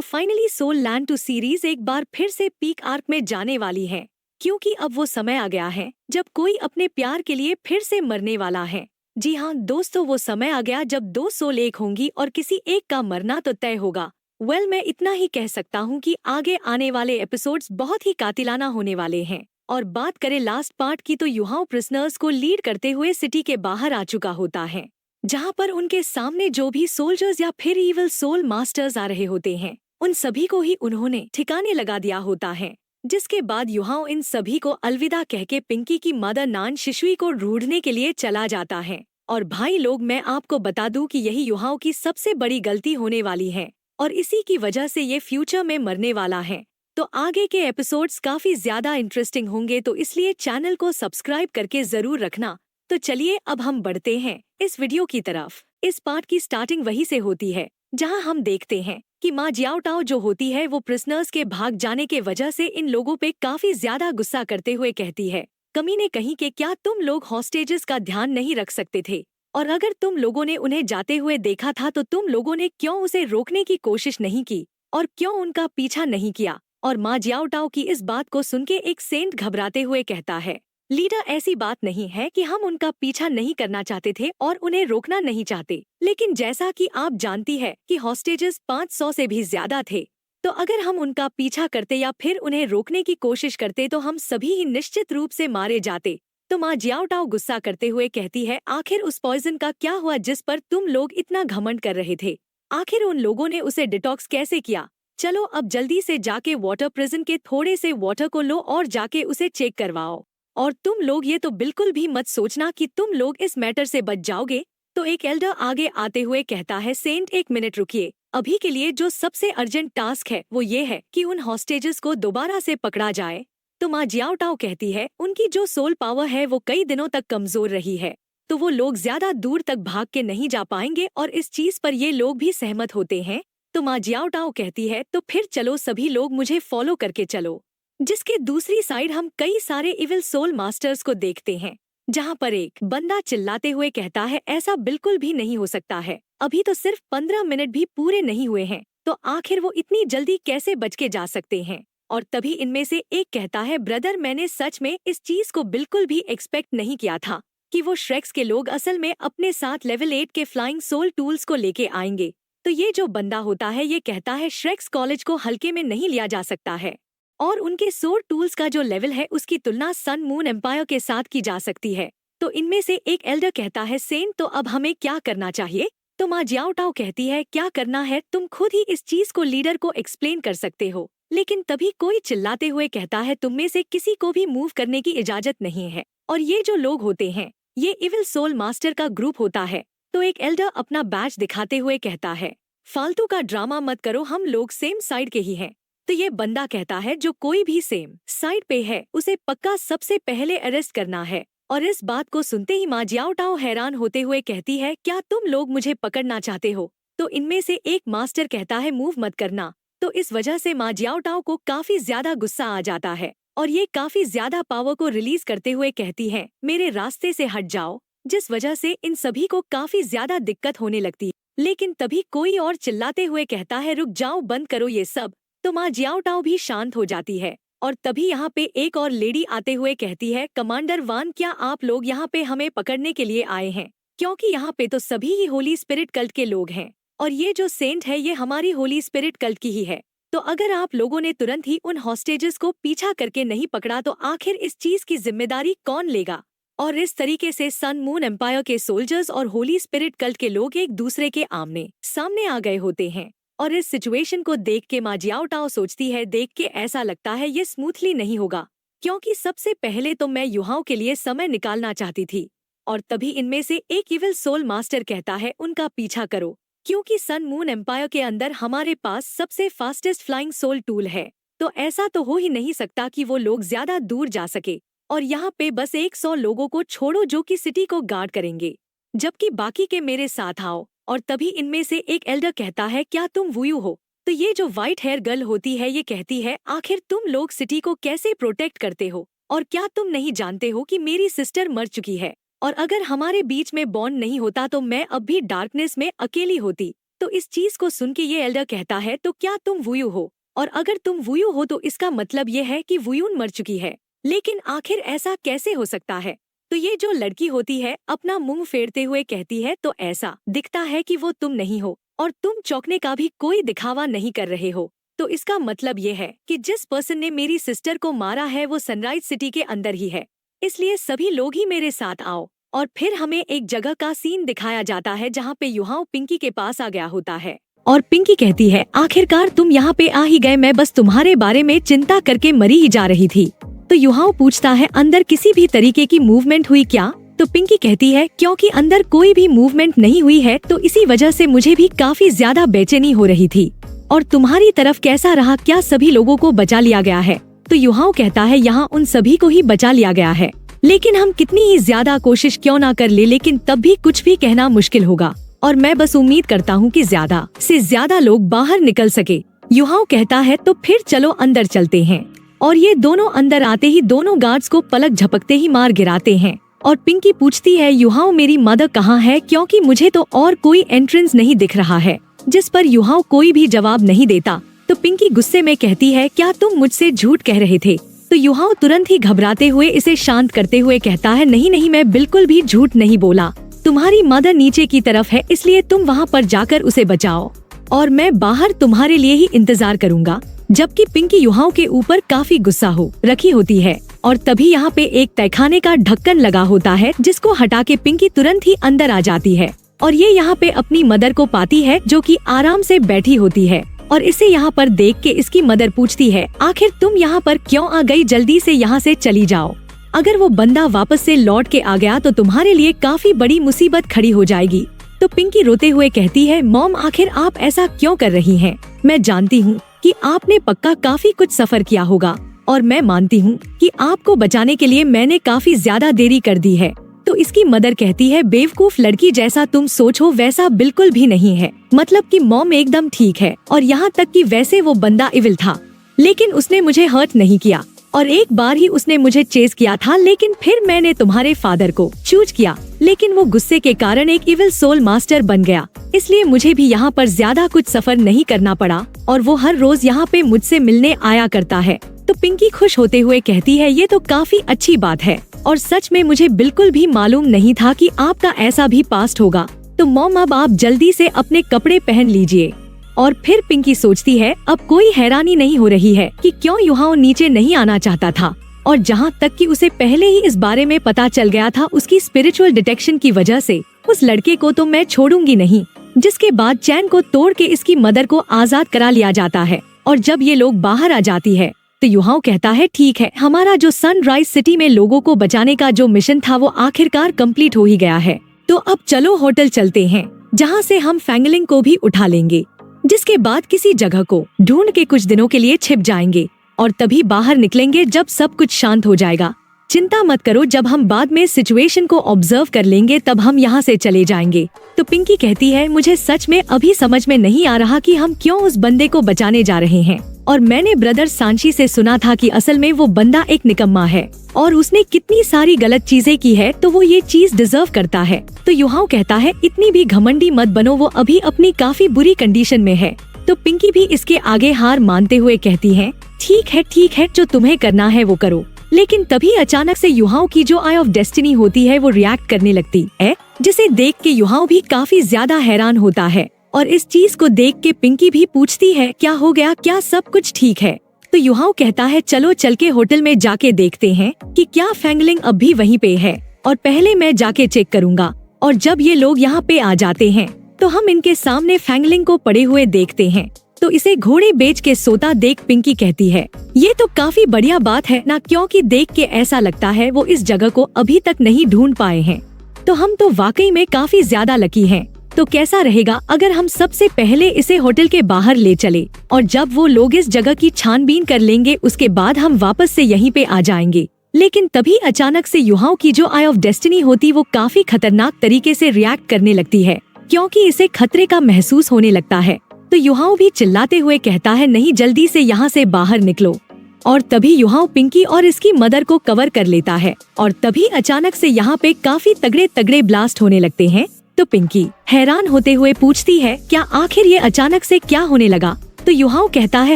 तो finally soul land 2 series एक बार फिर से पीक आर्क में जाने वाली है, क्योंकि अब वो समय आ गया है जब कोई अपने प्यार के लिए फिर से मरने वाला है। जी हाँ दोस्तों, वो समय आ गया जब 2 सोल एक होंगी और किसी एक का मरना तो तय होगा। मैं इतना ही कह सकता हूँ कि आगे आने वाले एपिसोड्स बहुत ही कातिलाना होने वाले हैं। और बात करें लास्ट पार्ट की, तो युहाओ प्रिजनर्स को लीड करते हुए सिटी के बाहर आ चुका होता है, जहाँ पर उनके सामने जो भी सोल्जर्स या फिर इविल सोल मास्टर्स आ रहे होते हैं, उन सभी को ही उन्होंने ठिकाने लगा दिया होता है। जिसके बाद युहाओ इन सभी को अलविदा कह के पिंकी की मदर नान शिशुई को ढूंढने के लिए चला जाता है। और भाई लोग, मैं आपको बता दूं कि यही युहाओ की सबसे बड़ी गलती होने वाली है और इसी की वजह से ये फ्यूचर में मरने वाला है। तो आगे के एपिसोड्स काफी ज्यादा इंटरेस्टिंग होंगे, तो इसलिए चैनल को सब्सक्राइब करके जरूर रखना। तो चलिए अब हम बढ़ते हैं इस वीडियो की तरफ। इस पार्ट की स्टार्टिंग वहीं से होती है जहां हम देखते हैं कि माँ जियाओटाओ जो होती है वो प्रिजनर्स के भाग जाने के वजह से इन लोगों पे काफी ज्यादा गुस्सा करते हुए कहती है, कमीने कहीं के, क्या तुम लोग हॉस्टेजेस का ध्यान नहीं रख सकते थे? और अगर तुम लोगों ने उन्हें जाते हुए देखा था तो तुम लोगों ने क्यों उसे रोकने की कोशिश नहीं की और क्यों उनका पीछा नहीं किया? और माँ जियाओटाओ की इस बात को सुन के एक सेंट घबराते हुए कहता है, लीडर, ऐसी बात नहीं है कि हम उनका पीछा नहीं करना चाहते थे और उन्हें रोकना नहीं चाहते, लेकिन जैसा कि आप जानती है कि हॉस्टेजेस 500 से भी ज्यादा थे, तो अगर हम उनका पीछा करते या फिर उन्हें रोकने की कोशिश करते तो हम सभी ही निश्चित रूप से मारे जाते। तो माँ जियाओटाओ गुस्सा करते हुए कहती है, आखिर उस पॉइजन का क्या हुआ जिस पर तुम लोग इतना घमंड कर रहे थे? आखिर उन लोगों ने उसे डिटॉक्स कैसे किया? चलो अब जल्दी से जाके वाटर प्रिजन के थोड़े से वाटर को लो और जाके उसे चेक करवाओ। और तुम लोग ये तो बिल्कुल भी मत सोचना कि तुम लोग इस मैटर से बच जाओगे। तो एक एल्डर आगे आते हुए कहता है, सेंट, एक मिनट रुकिए, अभी के लिए जो सबसे अर्जेंट टास्क है वो ये है कि उन हॉस्टेजेस को दोबारा से पकड़ा जाए। तो माँ जियाओटाओ कहती है, उनकी जो सोल पावर है वो कई दिनों तक कमजोर रही है, तो वो लोग ज्यादा दूर तक भाग के नहीं जा पाएंगे और इस चीज पर ये लोग भी सहमत होते हैं। तो माँ जियाओटाओ कहती है, तो फिर चलो सभी लोग मुझे फॉलो करके चलो। जिसके दूसरी साइड हम कई सारे इविल सोल मास्टर्स को देखते हैं, जहाँ पर एक बंदा चिल्लाते हुए कहता है, ऐसा बिल्कुल भी नहीं हो सकता है, अभी तो सिर्फ 15 मिनट भी पूरे नहीं हुए हैं, तो आखिर वो इतनी जल्दी कैसे बच के जा सकते हैं? और तभी इनमें से एक कहता है, ब्रदर, मैंने सच में इस चीज को बिल्कुल भी एक्सपेक्ट नहीं किया था कि वो श्रेक्स के लोग असल में अपने साथ लेवल 8 के फ्लाइंग सोल टूल्स को लेके आएंगे। तो ये जो बंदा होता है ये कहता है, श्रेक्स कॉलेज को हल्के में नहीं लिया जा सकता है और उनके सोल टूल्स का जो लेवल है उसकी तुलना सन मून एम्पायर के साथ की जा सकती है। तो इनमें से एक एल्डर कहता है, सेंट, तो अब हमें क्या करना चाहिए? तो माँ जियाओटाओ कहती है, क्या करना है तुम खुद ही इस चीज को लीडर को एक्सप्लेन कर सकते हो। लेकिन तभी कोई चिल्लाते हुए कहता है, तुम में से किसी को भी मूव करने की इजाजत नहीं है। और ये जो लोग होते हैं ये इविल सोल मास्टर का ग्रुप होता है। तो एक एल्डर अपना बैच दिखाते हुए कहता है, फालतू का ड्रामा मत करो, हम लोग सेम साइड के ही हैं। तो ये बंदा कहता है, जो कोई भी सेम साइड पे है उसे पक्का सबसे पहले अरेस्ट करना है। और इस बात को सुनते ही माँ जियाओटाओ हैरान होते हुए कहती है, क्या तुम लोग मुझे पकड़ना चाहते हो? तो इनमें से एक मास्टर कहता है, मूव मत करना। तो इस वजह से माँ जियाओटाओ को काफी ज्यादा गुस्सा आ जाता है और ये काफी ज्यादा पावर को रिलीज करते हुए कहती है, मेरे रास्ते से हट जाओ। जिस वजह से इन सभी को काफी ज्यादा दिक्कत होने लगती है। लेकिन तभी कोई और चिल्लाते हुए कहता है, रुक जाओ, बंद करो ये सब। तो माँ जियाओटाओ भी शांत हो जाती है और तभी यहाँ पे एक और लेडी आते हुए कहती है, कमांडर वान, क्या आप लोग यहाँ पे हमें पकड़ने के लिए आए हैं? क्योंकि यहाँ पे तो सभी ही होली स्पिरिट कल्ट के लोग हैं और ये जो सेंट है ये हमारी होली स्पिरिट कल्ट की ही है। तो अगर आप लोगों ने तुरंत ही उन हॉस्टेजेस को पीछा करके नहीं पकड़ा तो आखिर इस चीज की जिम्मेदारी कौन लेगा? और इस तरीके से सन मून एम्पायर के सोल्जर्स और होली स्पिरिट कल्ट के लोग एक दूसरे के आमने सामने आ गए होते हैं। और इस सिचुएशन को देख के माँ जियाओटाओ सोचती है, देख के ऐसा लगता है ये स्मूथली नहीं होगा, क्योंकि सबसे पहले तो मैं युहाओं के लिए समय निकालना चाहती थी। और तभी इनमें से एक इविल सोल मास्टर कहता है, उनका पीछा करो, क्योंकि सन मून एम्पायर के अंदर हमारे पास सबसे फास्टेस्ट फ्लाइंग सोल टूल है। तो ऐसा तो हो ही नहीं सकता कि वो लोग ज्यादा दूर जा सके और यहाँ पे बस 100 लोगों को छोड़ो जो कि सिटी को गार्ड करेंगे, जबकि बाकी के मेरे साथ आओ। और तभी इनमें से एक एल्डर कहता है, क्या तुम वुयू हो? तो ये जो व्हाइट हेयर गर्ल होती है ये कहती है, आखिर तुम लोग सिटी को कैसे प्रोटेक्ट करते हो? और क्या तुम नहीं जानते हो कि मेरी सिस्टर मर चुकी है और अगर हमारे बीच में बॉन्ड नहीं होता तो मैं अब भी डार्कनेस में अकेली होती। तो इस चीज को सुन के ये एल्डर कहता है, तो क्या तुम वुयू हो? और अगर तुम वुयू हो तो इसका मतलब ये है कि वुयून मर चुकी है। लेकिन आखिर ऐसा कैसे हो सकता है? तो ये जो लड़की होती है अपना मुंह फेरते हुए कहती है, तो ऐसा दिखता है कि वो तुम नहीं हो और तुम चौंकने का भी कोई दिखावा नहीं कर रहे हो। तो इसका मतलब ये है कि जिस पर्सन ने मेरी सिस्टर को मारा है वो सनराइज सिटी के अंदर ही है। इसलिए सभी लोग ही मेरे साथ आओ। और फिर हमें एक जगह का सीन दिखाया जाता है जहाँ पे युहाओ पिंकी के पास आ गया होता है और पिंकी कहती है, आखिरकार तुम यहाँ पे आ ही गए, मैं बस तुम्हारे बारे में चिंता करके मरी ही जा रही थी। तो युहाओ पूछता है, अंदर किसी भी तरीके की मूवमेंट हुई क्या? तो पिंकी कहती है, क्योंकि अंदर कोई भी मूवमेंट नहीं हुई है तो इसी वजह से मुझे भी काफी ज्यादा बेचैनी हो रही थी। और तुम्हारी तरफ कैसा रहा, क्या सभी लोगों को बचा लिया गया है? तो युहाओ कहता है, यहाँ उन सभी को ही बचा लिया गया है, लेकिन हम कितनी ही ज्यादा कोशिश क्यों ना कर ले, लेकिन तब भी कुछ भी कहना मुश्किल होगा और मैं बस उम्मीद करता हूँ कि ज्यादा से ज्यादा लोग बाहर निकल सके। युहाओ कहता है, तो फिर चलो अंदर चलते हैं। और ये दोनों अंदर आते ही दोनों गार्ड्स को पलक झपकते ही मार गिराते हैं। और पिंकी पूछती है, युहाओ मेरी मदर कहाँ है, क्योंकि मुझे तो और कोई एंट्रेंस नहीं दिख रहा है। जिस पर युहाओ कोई भी जवाब नहीं देता। तो पिंकी गुस्से में कहती है, क्या तुम मुझसे झूठ कह रहे थे? तो युहाओ तुरंत ही घबराते हुए इसे शांत करते हुए कहता है, नहीं नहीं, मैं बिल्कुल भी झूठ नहीं बोला। तुम्हारी मदर नीचे की तरफ है, इसलिए तुम वहाँ पर जाकर उसे बचाओ और मैं बाहर तुम्हारे लिए ही इंतजार करूँगा। जबकि पिंकी युहाओ के ऊपर काफी गुस्सा हो रखी होती है और तभी यहाँ पे एक तहखाने का ढक्कन लगा होता है जिसको हटा के पिंकी तुरंत ही अंदर आ जाती है और ये यहाँ पे अपनी मदर को पाती है जो कि आराम से बैठी होती है। और इसे यहाँ पर देख के इसकी मदर पूछती है, आखिर तुम यहाँ पर क्यों आ गई, जल्दी से यहाँ से चली जाओ। अगर वो बंदा वापस से लौट के आ गया तो तुम्हारे लिए काफी बड़ी मुसीबत खड़ी हो जाएगी। तो पिंकी रोते हुए कहती है, मॉम आखिर आप ऐसा क्यों कर रही हैं? मैं जानती हूँ कि आपने पक्का काफी कुछ सफर किया होगा और मैं मानती हूँ कि आपको बचाने के लिए मैंने काफी ज्यादा देरी कर दी है। तो इसकी मदर कहती है, बेवकूफ लड़की, जैसा तुम सोचो वैसा बिल्कुल भी नहीं है। मतलब कि मॉम एकदम ठीक है और यहाँ तक कि वैसे वो बंदा इविल था, लेकिन उसने मुझे हर्ट नहीं किया और एक बार ही उसने मुझे चेस किया था, लेकिन फिर मैंने तुम्हारे फादर को चूज किया, लेकिन वो गुस्से के कारण एक इविल सोल मास्टर बन गया। इसलिए मुझे भी यहाँ पर ज्यादा कुछ सफर नहीं करना पड़ा और वो हर रोज यहाँ पे मुझसे मिलने आया करता है। तो पिंकी खुश होते हुए कहती है, ये तो काफी अच्छी बात है और सच में मुझे बिल्कुल भी मालूम नहीं था कि आपका ऐसा भी पास्ट होगा। तो मॉम अब आप जल्दी से अपने कपड़े पहन लीजिए। और फिर पिंकी सोचती है, अब कोई हैरानी नहीं हो रही है कि क्यों युहाओ नीचे नहीं आना चाहता था और जहाँ तक कि उसे पहले ही इस बारे में पता चल गया था उसकी स्पिरिचुअल डिटेक्शन की वजह से, उस लड़के को तो मैं छोड़ूंगी नहीं। जिसके बाद चैन को तोड़ के इसकी मदर को आजाद करा लिया जाता है और जब ये लोग बाहर आ जाती है तो युहाओ कहता है, ठीक है, हमारा जो सनराइज सिटी में लोगों को बचाने का जो मिशन था वो आखिरकार कंप्लीट हो ही गया है। तो अब चलो होटल चलते हैं जहाँ से हम फैंगलिंग को भी उठा लेंगे। जिसके बाद किसी जगह को ढूंढ के कुछ दिनों के लिए छिप जाएंगे और तभी बाहर निकलेंगे जब सब कुछ शांत हो जाएगा। चिंता मत करो, जब हम बाद में सिचुएशन को ऑब्जर्व कर लेंगे तब हम यहाँ से चले जाएंगे। तो पिंकी कहती है, मुझे सच में अभी समझ में नहीं आ रहा कि हम क्यों उस बंदे को बचाने जा रहे हैं और मैंने ब्रदर सांची से सुना था कि असल में वो बंदा एक निकम्मा है और उसने कितनी सारी गलत चीजें की है तो वो ये चीज डिजर्व करता है। तो युहाओ कहता है, इतनी भी घमंडी मत बनो, वो अभी अपनी काफी बुरी कंडीशन में है। तो पिंकी भी इसके आगे हार मानते हुए कहती है, ठीक है, जो तुम्हें करना है वो करो। लेकिन तभी अचानक से युहाओ की जो आई ऑफ डेस्टिनी होती है वो रिएक्ट करने लगती है, जिसे देख के युहाओ भी काफी ज्यादा हैरान होता है और इस चीज को देख के पिंकी भी पूछती है, क्या हो गया, क्या सब कुछ ठीक है? तो युहाओ कहता है, चलो चल के होटल में जाके देखते हैं कि क्या फैंगलिंग अब भी वहीं पे है और पहले मैं जाके चेक करूँगा। और जब ये लोग यहाँ पे आ जाते हैं तो हम इनके सामने फैंगलिंग को पड़े हुए देखते हैं। तो इसे घोड़े बेच के सोता देख पिंकी कहती है, ये तो काफी बढ़िया बात है ना, क्योंकि देख के ऐसा लगता है वो इस जगह को अभी तक नहीं ढूंढ पाए हैं। तो हम तो वाकई में काफी ज्यादा लकी हैं। तो कैसा रहेगा अगर हम सबसे पहले इसे होटल के बाहर ले चले और जब वो लोग इस जगह की छानबीन कर लेंगे उसके बाद हम वापस से यहीं पे आ जाएंगे। लेकिन तभी अचानक से युहाओ की जो आई ऑफ डेस्टिनी होती वो काफी खतरनाक तरीके से रिएक्ट करने लगती है, क्योंकि इसे खतरे का महसूस होने लगता है। तो युहाओ भी चिल्लाते हुए कहता है, नहीं, जल्दी से यहाँ से बाहर निकलो। और तभी युहाओ पिंकी और इसकी मदर को कवर कर लेता है और तभी अचानक से यहाँ पे काफी तगड़े ब्लास्ट होने लगते हैं। तो तो पिंकी हैरान होते हुए पूछती है, क्या आखिर ये अचानक से क्या होने लगा? तो युहाओं कहता है,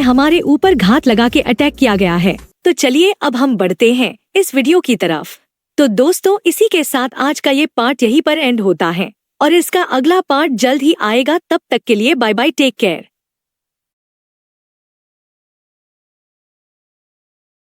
हमारे ऊपर घात लगा के अटैक किया गया है। तो चलिए अब हम बढ़ते हैं इस वीडियो की तरफ। तो दोस्तों, इसी के साथ आज का ये पार्ट यहीं पर एंड होता है और इसका अगला पार्ट जल्द ही आएगा। तब तक के लिए बाय बाय, टेक केयर।